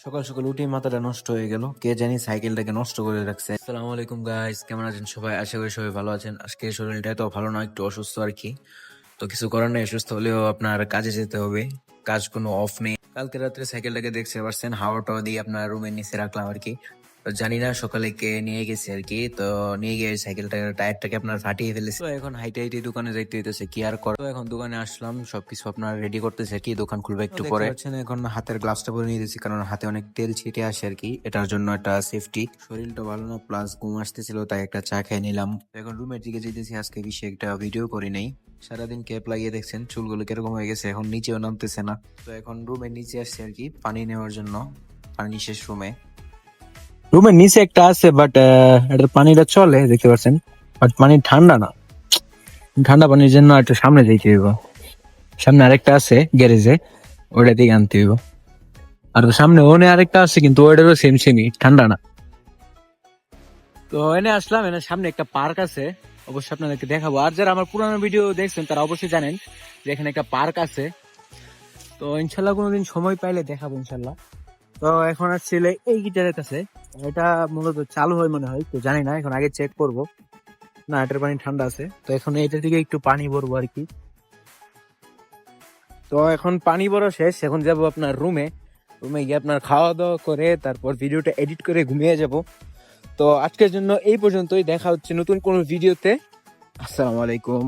সকাল সকাল উঠেই মাথাটা নষ্ট হয়ে গেল, কে জানি সাইকেলটাকে নষ্ট করে রাখছে। আসসালামু আলাইকুম গাইস, কেমন আছেন সবাই? আশা করি সবাই ভালো আছেন। আজকে শরীরটা তো ভালো না, একটু অসুস্থ আর কি। তো কিছু করার নেই, অসুস্থ হলেও আপনার কাজে যেতে হবে, কাজ কোনো অফ নেই। কালকে রাত্রে সাইকেলটাকে দেখতে পারছেন, হাওয়া টাওয়া দিয়ে আপনার রুমের নিচে রাখলাম আর কি। তো জানি না সকালে কে নিয়ে গেছে আর কি। তো নিয়ে গিয়ে সাইকেলটা টায়ারটাকে আপনার ফাটিয়ে ফেলেছে। তো এখন হাইটে হাইটে দোকানে যাইতে হইতেছে, কি আর কর। তো এখন দোকানে আসলাম, সবকিছু আপনার রেডি করতেছে আর কি। দোকান খুলবে একটু পরে। এখন হাতের গ্লাভসটা পরে নিয়ে দিয়েছি, কারণ হাতে অনেক তেল ছিটে আসে আর কি। এটার জন্য একটা সেফটি। শরীরটা ভালো না, প্লাস ঘুম আসতেছিল, তাই একটা চা খেয়ে নিলাম। তো এখন রুমের দিকে যেতেছি। আজকে বেশি একটা ভিডিও করি নাই, সারাদিন ক্যাপ লাগিয়ে দেখছেন চুলগুলো কিরকম হয়ে গেছে, এখন নিচেও নামতেছে না। তো এখন রুমের নিচে আসছে আর কি পানি নেওয়ার জন্য, পানি শেষ রুমে। রুমের নিচে একটা আছে, বাট এটার পানিটা চলে, দেখতে পাচ্ছেন, বাট পানি ঠান্ডা না। ঠান্ডা পানির জন্য একটু সামনে যেতে হইব। সামনে আরেকটা আছে গ্যারেজে, ওইটা থেকে আনতে হইব। আর সামনে ওনে আরেকটা আছে, কিন্তু ওইটারও সেম সেমই, ঠান্ডা না। তো এনে আসলাম, এনে সামনে একটা পার্ক আছে, অবশ্যই আপনাদেরকে দেখাবো। আর যারা আমার পুরানো ভিডিও দেখছেন তারা অবশ্যই জানেন যে এখানে একটা পার্ক আছে। তো ইনশাল্লাহ কোনোদিন সময় পাইলে দেখাবো ইনশাল্লাহ। তো এখন আসছিলে এই গিটারের কাছে, এটা মূলত চালু হয় মনে হয়, তো জানি না, এখন আগে চেক করব। না, এটার পানি ঠান্ডা আছে, তো এখন এটা থেকে একটু পানি ভরবো আর কি। তো এখন পানি ভরা শেষ, এখন যাব আপনার রুমে। রুমে গিয়ে আপনার খাওয়া দাওয়া করে তারপর ভিডিওটা এডিট করে ঘুমিয়ে যাব। তো আজকের জন্য এই পর্যন্তই, দেখা হচ্ছে নতুন কোনো ভিডিওতে। আসসালামু আলাইকুম।